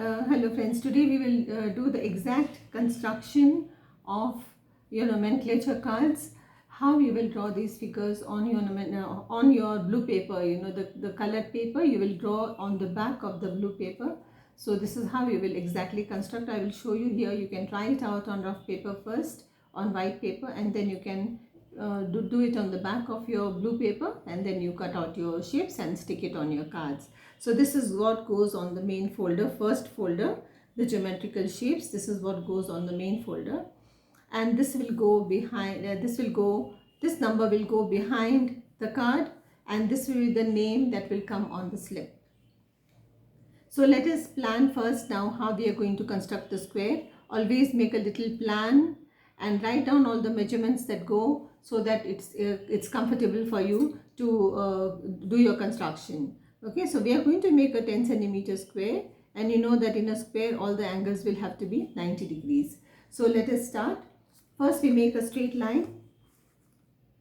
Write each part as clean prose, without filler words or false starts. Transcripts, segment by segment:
Hello friends, today we will do the exact construction of your nomenclature cards. How you will draw these figures on your blue paper, the colored paper you will draw on the back of the blue paper. So this is how you will exactly construct. I will show you here. You can try it out on rough paper first, on white paper, and then you can do it on the back of your blue paper, and then you cut out your shapes and stick it on your cards. So this is what goes on the main folder, first folder, the geometrical shapes. This is what goes on the main folder, and this will go behind, this number will go behind the card, and this will be the name that will come on the slip. So let us plan first now how we are going to construct the square. Always make a little plan and write down all the measurements that go, so that it's comfortable for you to do your construction. Okay, so we are going to make a 10 centimeter square, and you know that in a square all the angles will have to be 90 degrees. So let us start. First we make a straight line,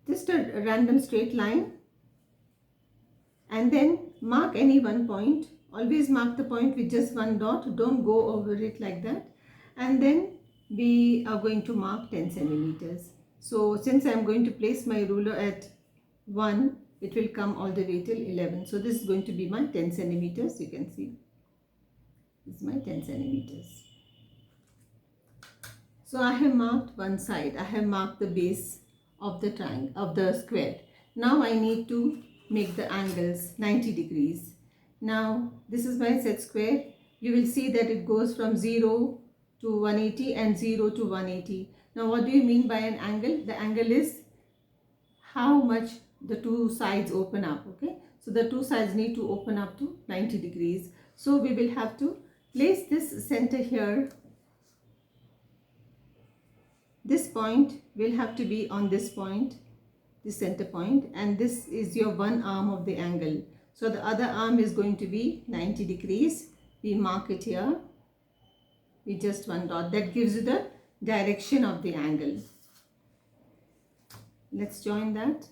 just a random straight line, and then mark any one point. Always mark the point with just one dot, don't go over it like that. And then we are going to mark 10 centimeters. So since I am going to place my ruler at 1, it will come all the way till 11. So this is going to be my 10 centimeters. You can see this is my 10 centimeters. So I have marked one side. I have marked the base of the triangle, of the square. Now I need to make the angles 90 degrees. Now this is my set square. You will see that it goes from 0 to 180 and 0 to 180. Now what do you mean by an angle? The angle is how much the two sides open up. Okay, so the two sides need to open up to 90 degrees. So we will have to place this center here. This point will have to be on this point, the center point, and this is your one arm of the angle. So the other arm is going to be 90 degrees. We mark it here with just one dot. That gives you the direction of the angle. Let's join that,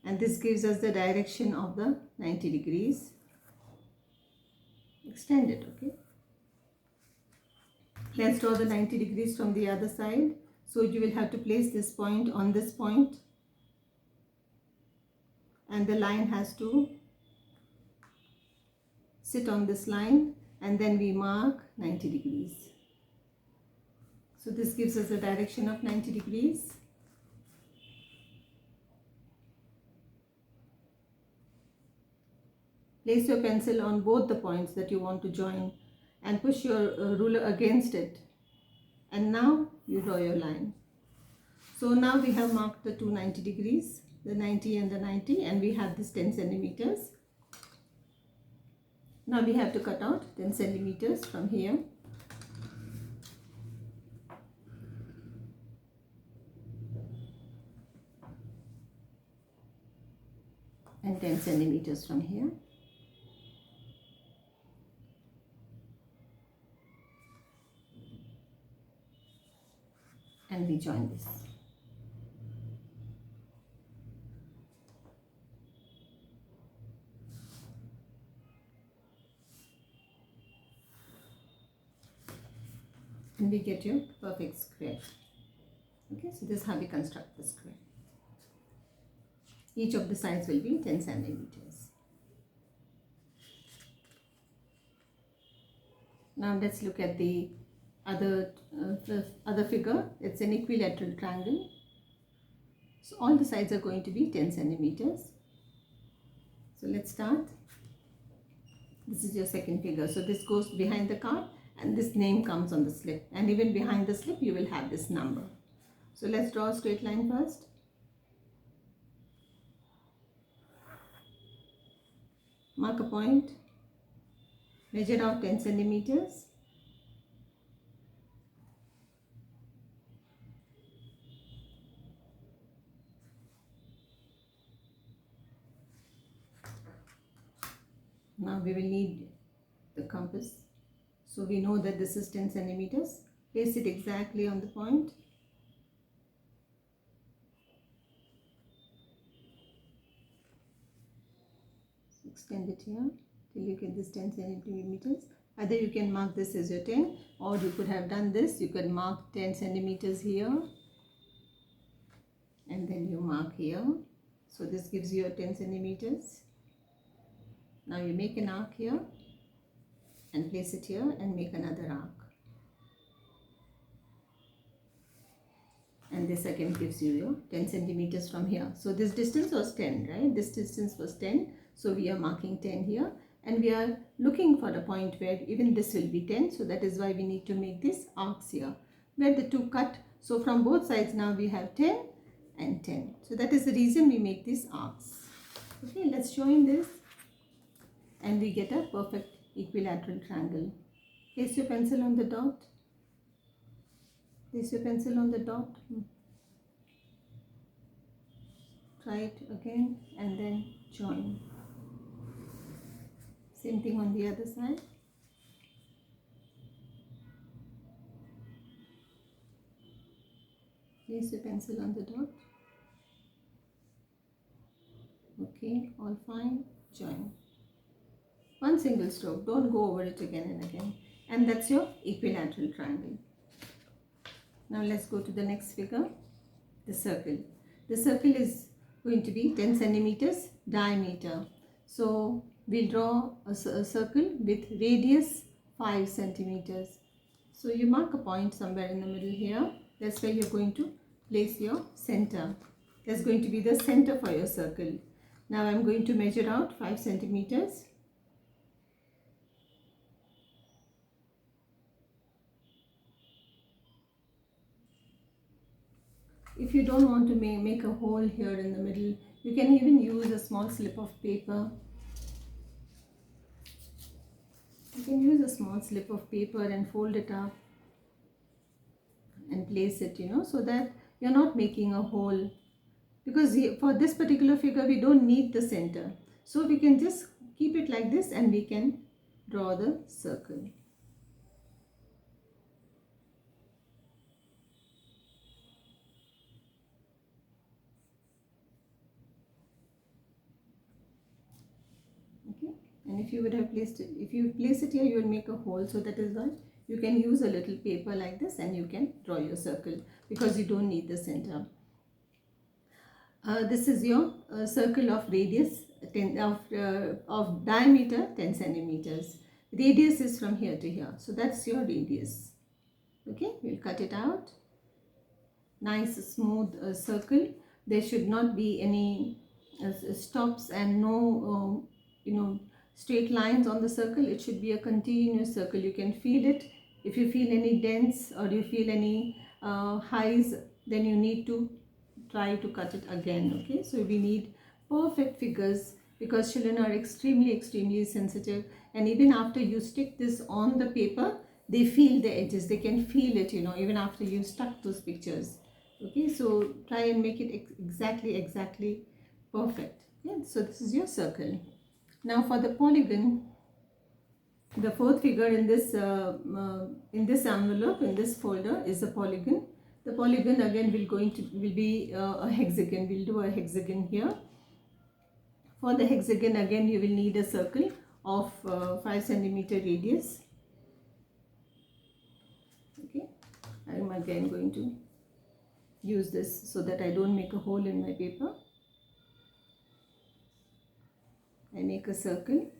and this gives us the direction of the 90 degrees. Extend it. Okay, let's draw the 90 degrees from the other side. So you will have to place this point on this point, and the line has to sit on this line, and then we mark 90 degrees. So this gives us a direction of 90 degrees. Place your pencil on both the points that you want to join and push your ruler against it, and now you draw your line. So now we have marked the two 90 degrees, the 90 and the 90, and we have this 10 centimeters. Now we have to cut out 10 centimeters from here. And 10 centimeters from here. And we join this. And we get your perfect square. Okay, so this is how we construct the square. Each of the sides will be 10 centimeters. Now let's look at the other figure. It's an equilateral triangle. So all the sides are going to be 10 centimeters. So let's start. This is your second figure. So this goes behind the card, and this name comes on the slip, and even behind the slip you will have this number. So let's draw a straight line first. Mark a point, measure out 10 centimeters. Now we will need the compass. So we know that this is 10 centimeters. Place it exactly on the point. So extend it here till you get this 10 centimeters. Either you can mark this as your 10, or you could have done this. You could mark 10 centimeters here, and then you mark here. So this gives you your 10 centimeters. Now you make an arc here and place it here and make another arc. And this again gives you your 10 centimeters from here. So this distance was 10, right? This distance was 10. So we are marking 10 here, and we are looking for a point where even this will be 10. So that is why we need to make these arcs here where the two cut. So from both sides now we have 10 and 10. So that is the reason we make these arcs. Okay, let's join this and we get a perfect equilateral triangle. Place your pencil on the dot. Place your pencil on the dot. Try it again and then join. Same thing on the other side. Place your pencil on the dot. Okay, all fine. Join. One single stroke. Don't go over it again and again. And that's your equilateral triangle. Now let's go to the next figure, the circle. The circle is going to be 10 centimeters diameter. So we'll draw a circle with radius 5 centimeters. So you mark a point somewhere in the middle here. That's where you're going to place your center. That's going to be the center for your circle. Now I'm going to measure out 5 centimeters. If you don't want to make a hole here in the middle, you can even use a small slip of paper. You can use a small slip of paper and fold it up and place it, so that you're not making a hole. Because for this particular figure, we don't need the center. So we can just keep it like this and we can draw the circle. Okay, and if you would have placed it, if you place it here, you will make a hole. So that is why you can use a little paper like this and you can draw your circle, because you don't need the center. This is your circle of radius, of diameter 10 centimeters. Radius is from here to here. So that's your radius. Okay, we'll cut it out. Nice smooth circle. There should not be any stops and no straight lines on the circle. It should be a continuous circle. You can feel it. If you feel any dents or you feel any highs, then you need to try to cut it again. Okay, so we need perfect figures, because children are extremely sensitive, and even after you stick this on the paper, they feel the edges. They can feel it, even after you stuck those pictures. Okay, so try and make it exactly perfect. Okay, so this is your circle. Now for the polygon, the fourth figure in this envelope, in this folder, is a polygon. The polygon again will be a hexagon. We'll do a hexagon here. For the hexagon, again you will need a circle of 5 centimeter radius. Okay, I am again going to use this so that I don't make a hole in my paper. I make a circle.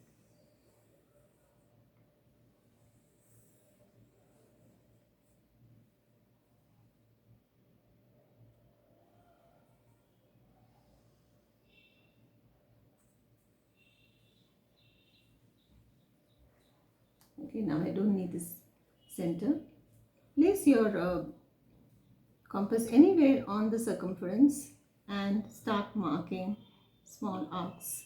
Okay, now I don't need this center. Place your compass anywhere on the circumference and start marking small arcs.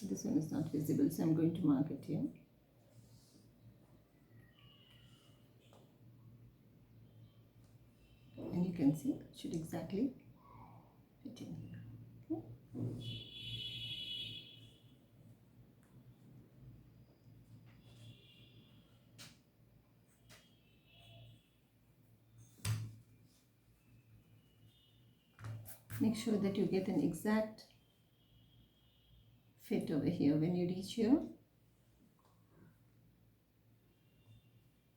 This one is not visible, so I'm going to mark it here. And you can see it should exactly fit in here. Okay. Make sure that you get an exact fit over here. When you reach here,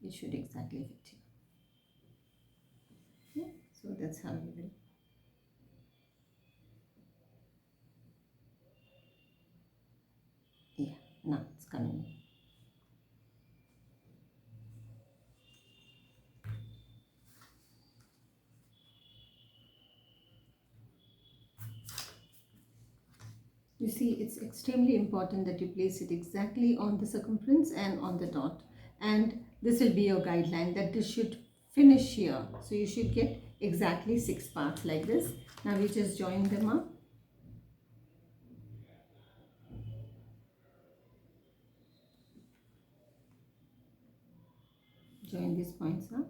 it should exactly fit here. Okay? So that's how you will. Yeah, now it's coming. You see, it's extremely important that you place it exactly on the circumference and on the dot. And this will be your guideline that this should finish here. So you should get exactly 6 parts like this. Now we just join them up. Join these points up.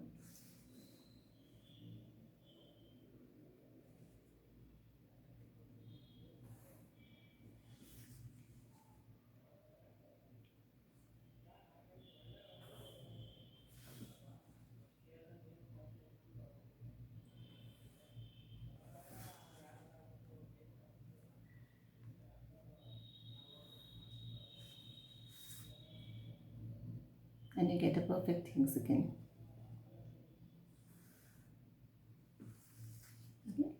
And you get a perfect hexagon. Okay.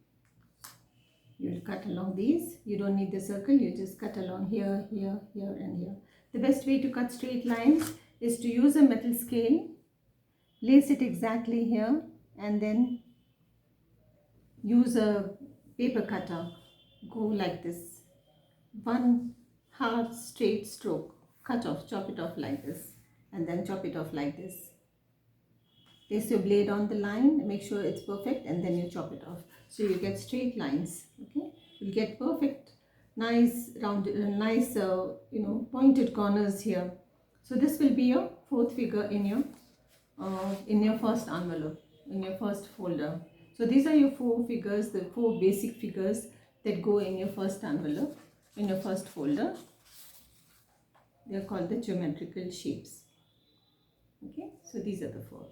You will cut along these. You don't need the circle. You just cut along here, here, here and here. The best way to cut straight lines is to use a metal scale. Place it exactly here and then use a paper cutter. Go like this. One hard straight stroke. Cut off, chop it off like this. And then chop it off like this. Place your blade on the line, make sure it's perfect, and then you chop it off. So you get straight lines. Okay, you'll get perfect, nice rounded, nice pointed corners here. So this will be your fourth figure in your first envelope, in your first folder. So these are your 4 figures, the 4 basic figures that go in your first envelope, in your first folder. They are called the geometrical shapes. Okay, so these are the 4.